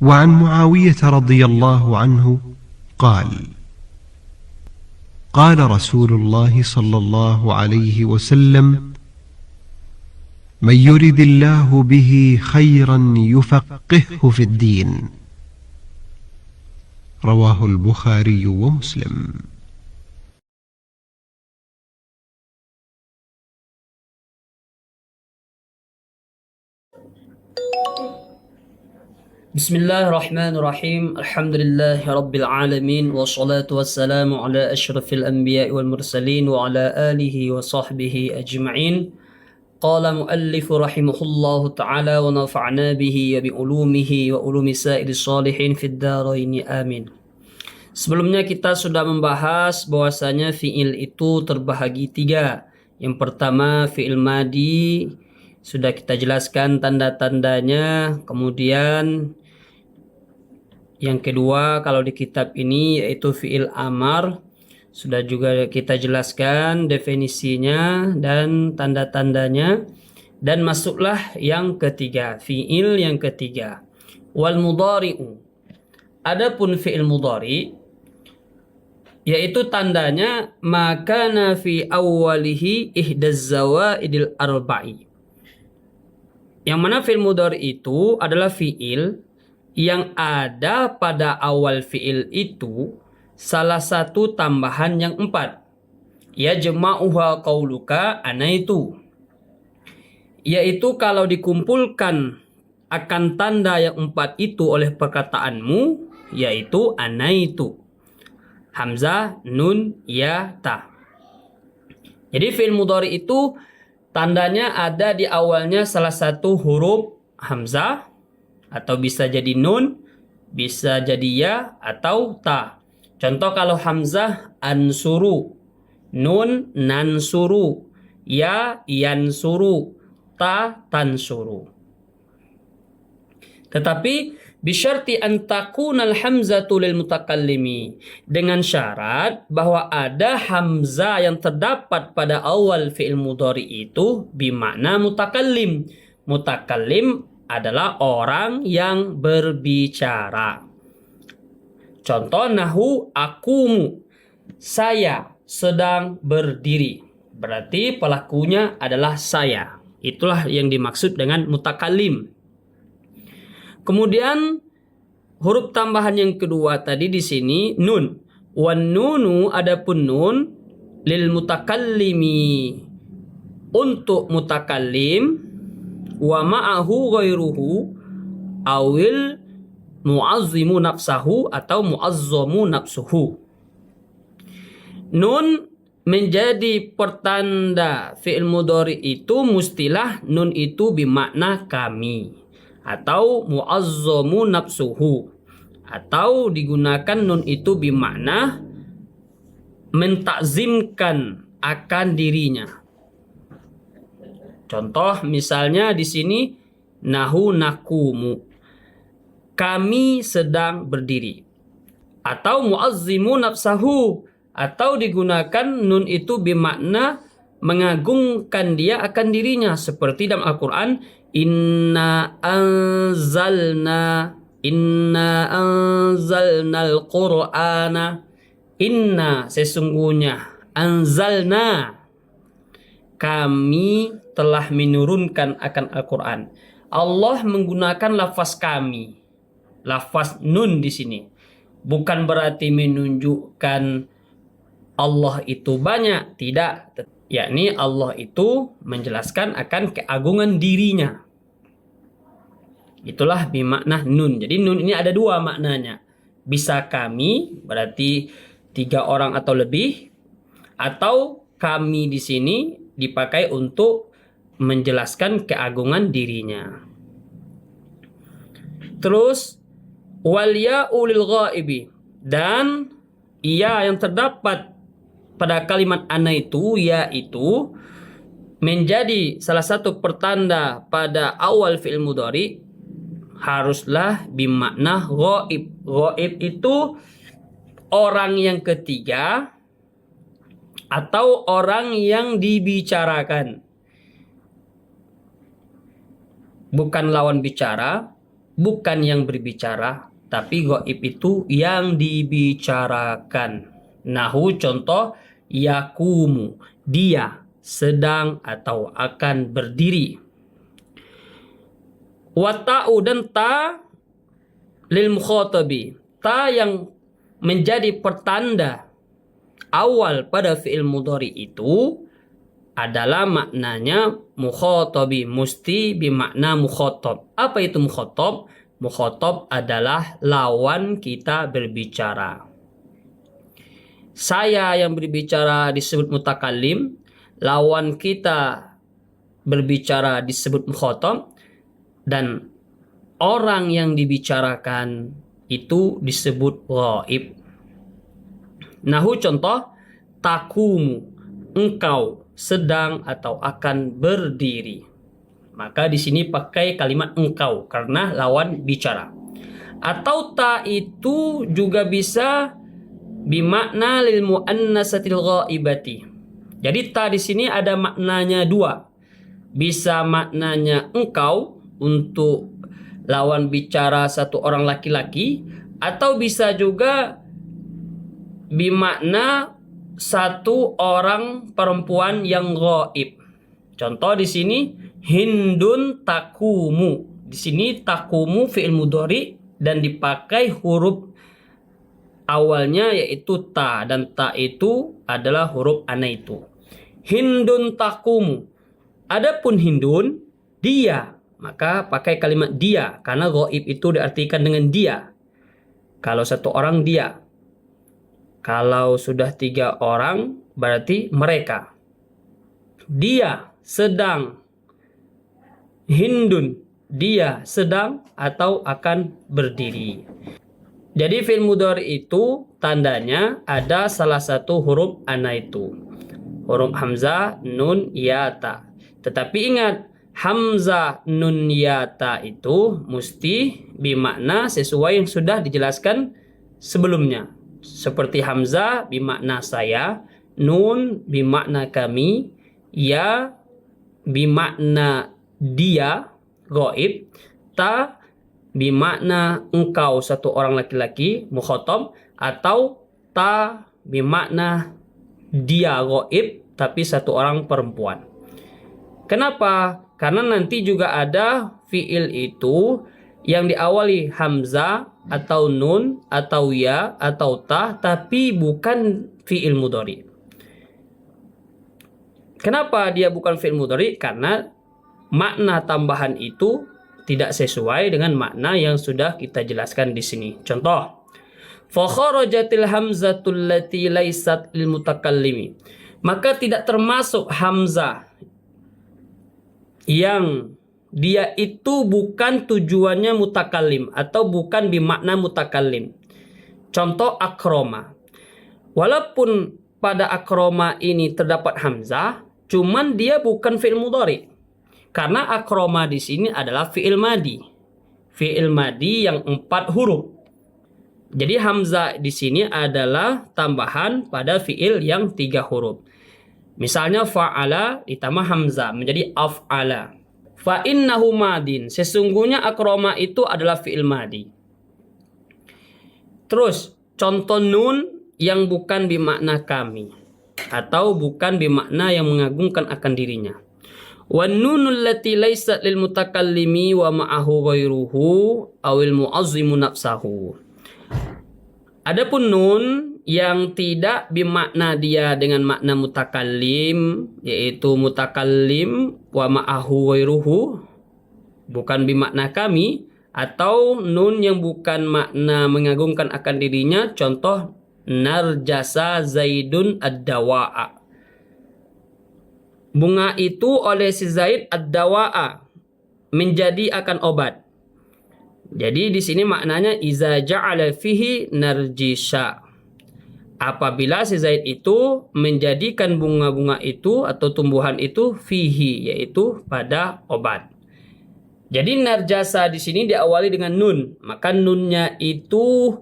وعن معاوية رضي الله عنه قال: قال رسول الله صلى الله عليه وسلم: من يرد الله به خيرا يفقهه في الدين. رواه البخاري ومسلم. Bismillahirrahmanirrahim. Alhamdulillahi Rabbil Alamin. Wassalatu wassalamu ala ashrafil anbiya wal mursalin wa ala alihi wa sahbihi ajma'in. Qala muallifu rahimahullahu ta'ala wa nafa'na bihi wa bi ulumihi wa ulumi sa'iri salihin fid dharaini amin. Sebelumnya kita sudah membahas bahwasanya fi'il itu terbahagi tiga. Yang pertama fi'il madi, sudah kita jelaskan tanda-tandanya. Kemudian yang kedua kalau di kitab ini yaitu fi'il amar, sudah juga kita jelaskan definisinya dan tanda-tandanya. Dan masuklah yang ketiga, fi'il yang ketiga, wal mudhari'u. Adapun fi'il mudhari, yaitu tandanya makana fi awwalihi ihdaz zawaidil arba'i. Yang mana fi'il mudhari itu adalah fi'il yang ada pada awal fi'il itu salah satu tambahan yang 4. Ya jama'uha qauluka anaitu. Yaitu kalau dikumpulkan akan tanda yang 4 itu oleh perkataanmu, yaitu anaitu. Hamzah, nun, ya, ta. Jadi fi'il mudhari itu tandanya ada di awalnya salah satu huruf hamzah, atau bisa jadi nun, bisa jadi ya, atau ta. Contoh kalau hamzah ansuru, nun nansuru, ya yansuru, ta tansuru. Tetapi bisyarti an takunal hamzatu lil mutakallimi, dengan syarat bahwa ada hamzah yang terdapat pada awal fi'il mudhari itu bimakna mutakallim. Mutakallim adalah orang yang berbicara. Contoh nahu akumu, saya sedang berdiri. Berarti pelakunya adalah saya. Itulah yang dimaksud dengan mutakallim. Kemudian huruf tambahan yang kedua tadi di sini nun. Wan nunu, adapun nun lil mutakallimi, untuk mutakallim, wa ma'ahu ghairuhu awil mu'azzimu nafsahu atau mu'azzamu nafsuhu. Nun menjadi pertanda fi'il mudhari itu mustilah nun itu bermakna kami, atau mu'azzamu nafsuhu, atau digunakan nun itu bermakna mentakzimkan akan dirinya. Contoh misalnya di sini nahu nakumu, kami sedang berdiri, atau muazzimu nafsahu, atau digunakan nun itu bermakna mengagungkan dia akan dirinya, seperti dalam Al-Qur'an inna anzalnal qur'ana, inna sesungguhnya, anzalna kami telah menurunkan akan Al-Quran. Allah menggunakan lafaz kami, lafaz nun di sini. Bukan berarti menunjukkan Allah itu banyak, tidak. Yakni Allah itu menjelaskan akan keagungan dirinya. Itulah bimakna nun. Jadi nun ini ada dua maknanya. Bisa kami, berarti 3 orang atau lebih, atau kami di sini dipakai untuk menjelaskan keagungan dirinya. Terus wal ya'u lil ghaibi, dan ia yang terdapat pada kalimat ana itu, yaitu menjadi salah satu pertanda pada awal fi'il mudhari, haruslah bimakna ghaib. Ghaib itu orang yang ketiga atau orang yang dibicarakan. Bukan lawan bicara, bukan yang berbicara, tapi ghaib itu yang dibicarakan. Nahu contoh yakumu, dia sedang atau akan berdiri. Wa ta'u dan ta lil mukhatabi, ta yang menjadi pertanda awal pada fi'il mudhari itu adalah maknanya mukhatabi, musti bimakna mukhatab. Apa itu mukhatab? Mukhatab adalah lawan kita berbicara. Saya yang berbicara disebut mutakallim, lawan kita berbicara disebut mukhatab, dan orang yang dibicarakan itu disebut ghaib. Nahu contoh takumu, engkau sedang atau akan berdiri. Maka di sini pakai kalimat engkau karena lawan bicara. Atau ta itu juga bisa bimakna lil muannasatil ghaibati. Jadi ta di sini ada maknanya dua. Bisa maknanya engkau untuk lawan bicara satu orang laki-laki, atau bisa juga bimakna satu orang perempuan yang ghaib. Contoh di sini Hindun takumu. Di sini takumu fi'il mudhari dan dipakai huruf awalnya yaitu ta, dan ta itu adalah huruf ana itu. Hindun takumu. Adapun Hindun dia, maka pakai kalimat dia karena ghaib itu diartikan dengan dia. Kalau satu orang dia. Kalau sudah 3 orang berarti mereka. Dia sedang. Hindun, dia sedang atau akan berdiri. Jadi fi'il mudhari itu tandanya ada salah satu huruf ana itu. Huruf hamzah, nun, ya, ta. Tetapi ingat, hamzah, nun, ya, ta itu mesti bimakna sesuai yang sudah dijelaskan sebelumnya. Seperti hamzah bimakna saya, nun bimakna kami, ya bimakna dia ghaib, ta bimakna engkau satu orang laki-laki mukhatab, atau ta bimakna dia ghaib tapi satu orang perempuan. Kenapa? Karena nanti juga ada fiil itu yang diawali hamzah atau nun atau ya atau ta tapi bukan fiil mudhari. Kenapa dia bukan fiil mudhari? Karena makna tambahan itu tidak sesuai dengan makna yang sudah kita jelaskan di sini. Contoh, fa kharajatil hamzatul lati laysat lil mutakallimi. Maka tidak termasuk hamzah yang dia itu bukan tujuannya mutakallim atau bukan bimakna mutakallim. Contoh akroma. Walaupun pada akroma ini terdapat hamzah, cuman dia bukan fi'il mudhari. Karena akroma di sini adalah fi'il madi. Fi'il madi yang 4 huruf. Jadi hamzah di sini adalah tambahan pada fi'il yang 3 huruf. Misalnya fa'ala ditambah hamzah menjadi af'ala. Fa innahu madin. Sesungguhnya akroma itu adalah fi'il madi. Terus contoh nun yang bukan bimakna kami atau bukan bimakna yang mengagungkan akan dirinya. Wan nunul lati laysat lil mutakallimi wa ma'ahu ghairuhu awil mu'azzimu nafsahu. Adapun nun yang tidak bimakna dia dengan makna mutakallim, yaitu mutakallim wa ma'ahu ghairuhu, bukan bimakna kami, atau nun yang bukan makna mengagungkan akan dirinya, contoh narjasa zaidun ad-dawa'a. Bunga itu oleh si Zaid ad-dawa'a, menjadi akan obat. Jadi di sini maknanya iza ja'ala fihi narjisha. Apabila si Zaid itu menjadikan bunga-bunga itu atau tumbuhan itu fihi, yaitu pada obat. Jadi narjasa di sini diawali dengan nun, maka nunnya itu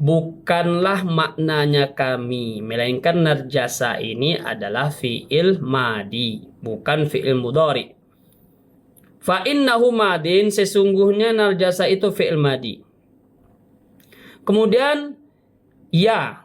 bukanlah maknanya kami, melainkan narjasa ini adalah fi'il madi, bukan fi'il mudhari. Fa innahu madin, sesungguhnya narjasa itu fi'il madi. Kemudian ya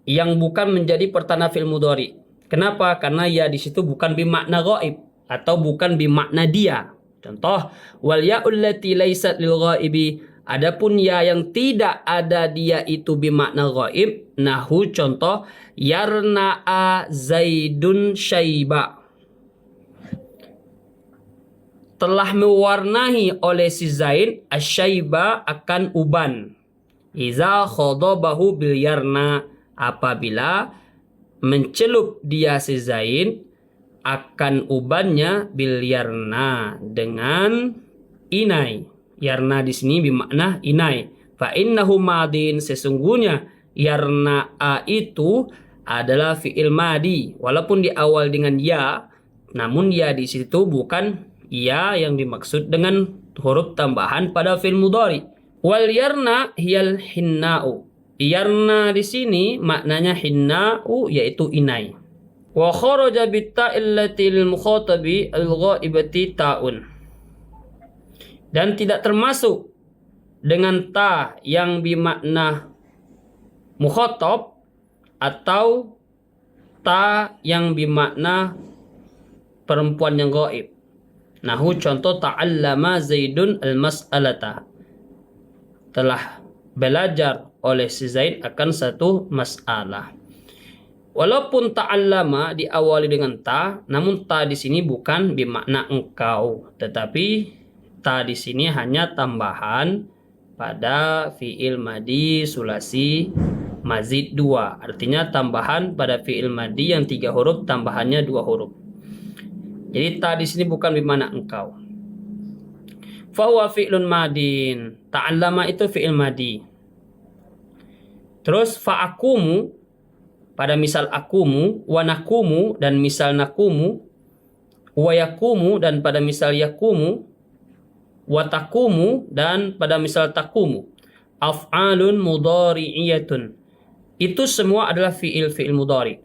yang bukan menjadi pertanda fi'il mudhari. Kenapa? Karena ya di situ bukan bimakna ghaib atau bukan bimakna dia. Contoh, wal ya'ul lati laysat lil ghaibi. Adapun ya yang tidak ada dia itu bimakna ghaib. Nahu contoh, yarna'a zaidun syaiba. Telah mewarnahi oleh si Zaid asyaiba akan uban. Iza khodobahu bil yarna, apabila mencelup dia si Zaid akan ubannya bil yarna, dengan inai. Yarna di sini bermakna inai. Fa innahu madin, sesungguhnya yarna a itu adalah fi'il madi, walaupun di awal dengan ya, namun ya di situ bukan ya yang dimaksud dengan huruf tambahan pada fi'il mudhari. Wal yarna hiyal hinna'u. Yarna di sini maknanya hinna'u, yaitu inai. Wa kharaja bitta'il lati lil mukhatabi al-ghaibati ta'un. Dan tidak termasuk dengan ta yang bermakna mukhatab atau ta yang bermakna perempuan yang ghaib. Nahu contoh, ta'allama Zaidun al-mas'alata. Telah belajar oleh si Zaid akan satu masalah. Walaupun ta'allama diawali dengan ta, namun ta di sini bukan bermakna engkau, tetapi ta di sini hanya tambahan pada fi'il madi sulasi mazid 2. Artinya tambahan pada fi'il madi yang 3 huruf, tambahannya 2 huruf. Jadi ta di sini bukan bermakna engkau. Fahuwa fi'lun madin. Ta'allama itu fi'il madi. Terus fa'akumu pada misal akumu, wa nakumu dan misal nakumu, wa yakumu dan pada misal yakumu, wa takumu dan pada misal takumu. Af'alun mudhari'iyatun. Itu semua adalah fi'il mudhari.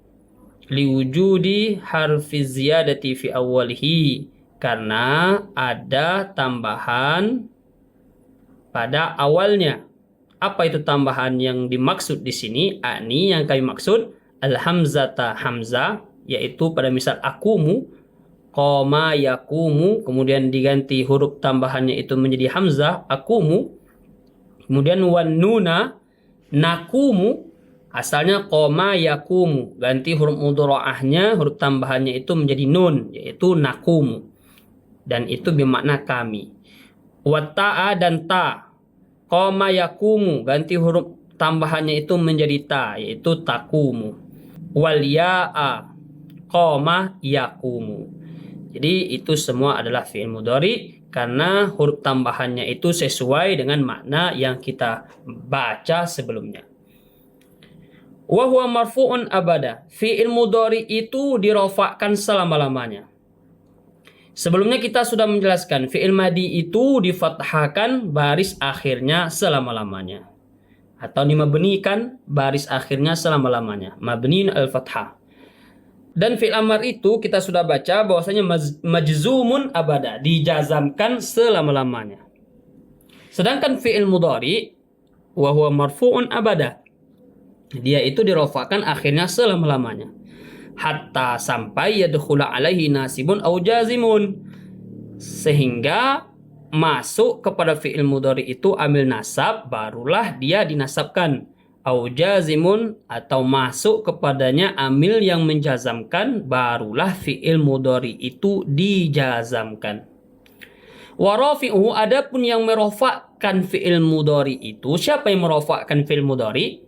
Liwujudi harfi ziyadati fi awwalihi, karena ada tambahan pada awalnya. Apa itu tambahan yang dimaksud di sini? Ani yang kami maksud al-hamzata, hamzah, yaitu pada misal akumu, qoma yakumu, kemudian diganti huruf tambahannya itu menjadi hamzah, akumu. Kemudian wan nuna, nakumu, asalnya qoma yakumu, ganti huruf mudhari'ahnya, huruf tambahannya itu menjadi nun, yaitu nakumu, dan itu bermakna kami. Watta'a dan ta, qoma yakumu, ganti huruf tambahannya itu menjadi ta, yaitu takumu. Wal ya'a, qoma yakumu. Jadi itu semua adalah fi'il mudhari karena huruf tambahannya itu sesuai dengan makna yang kita baca sebelumnya. Wa huwa marfu'un abada. Fi'il mudhari itu dirofakkan selama-lamanya. Sebelumnya kita sudah menjelaskan fi'il madi itu difathahkan baris akhirnya selama-lamanya, atau dimabnikan baris akhirnya selama-lamanya, mabniun al-fathah. Dan fi'il amar itu kita sudah baca bahwasanya majzumun abada, dijazamkan selama-lamanya. Sedangkan fi'il mudhari wa huwa marfu'un abada, dia itu dirofakkan akhirnya selama-lamanya. Hatta sampai yadkhula alaihi nasibun au jazimun, sehingga masuk kepada fi'il mudhari itu amil nasab, barulah dia dinasabkan. Au jazimun, atau masuk kepadanya amil yang menjazamkan, barulah fi'il mudhari itu dijazamkan. Wa rafi'uhu, adapun yang merofakkan fi'il mudhari itu, siapa yang merofakkan fi'il mudhari?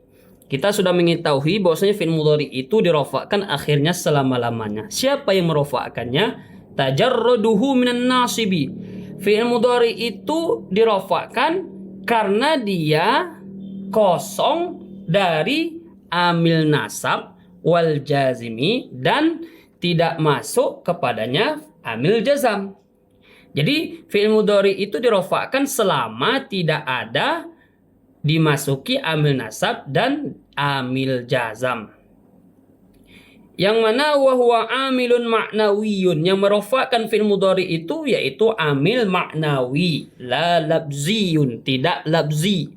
Kita sudah mengetahui bahwasanya fi'il mudhari itu dirofakkan akhirnya selama-lamanya. Siapa yang merofakkannya? Tajarruduhu minan nasibi. Fi'il mudhari itu dirofakkan karena dia kosong dari amil nasab wal jazimi dan tidak masuk kepadanya amil jazam. Jadi fi'il mudhari itu dirofakkan selama tidak ada dimasuki amil nasab dan amil jazam. yang mana huwa amilun ma'nawiyun, yang merofakkan fi'il mudhari itu yaitu amil ma'nawi, la labziyun, tidak labzi.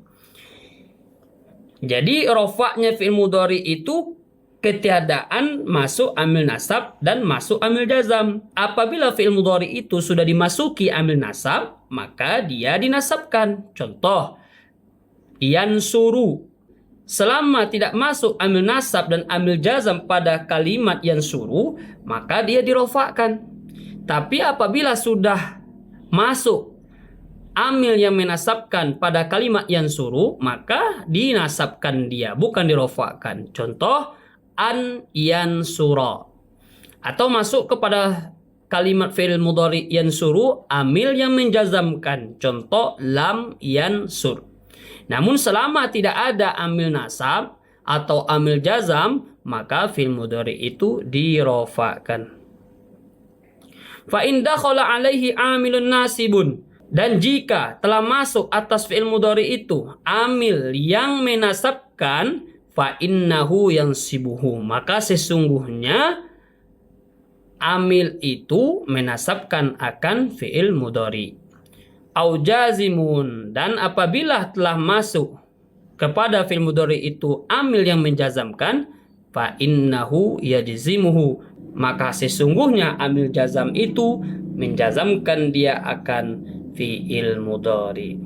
Jadi rofaknya fi'il mudhari itu ketiadaan masuk amil nasab dan masuk amil jazam. Apabila fi'il mudhari itu sudah dimasuki amil nasab, maka dia dinasabkan. Contoh, yansuru. Selama tidak masuk amil nasab dan amil jazam pada kalimat yansuru, maka dia dirofakkan. Tapi apabila sudah masuk amil yang menasabkan pada kalimat yansuru, maka dinasabkan dia, bukan dirofakkan. Contoh, an yansura. Atau masuk kepada kalimat fi'il mudhari yansuru, amil yang menjazamkan. Contoh, lam yansur. Namun selama tidak ada amil nasab atau amil jazam, maka fi'il mudhari itu dirofakkan. Fa in dakhala alaihi amilun nasibun, dan jika telah masuk atas fi'il mudhari itu amil yang menasabkan, fa innahu yansibuhu, maka sesungguhnya amil itu menasabkan akan fi'il mudhari. Au jazimun, dan apabila telah masuk kepada fi'il mudhari itu amil yang menjazamkan, fa innahu yajzimuhu, maka sesungguhnya amil jazam itu menjazamkan dia akan fi'il mudhari.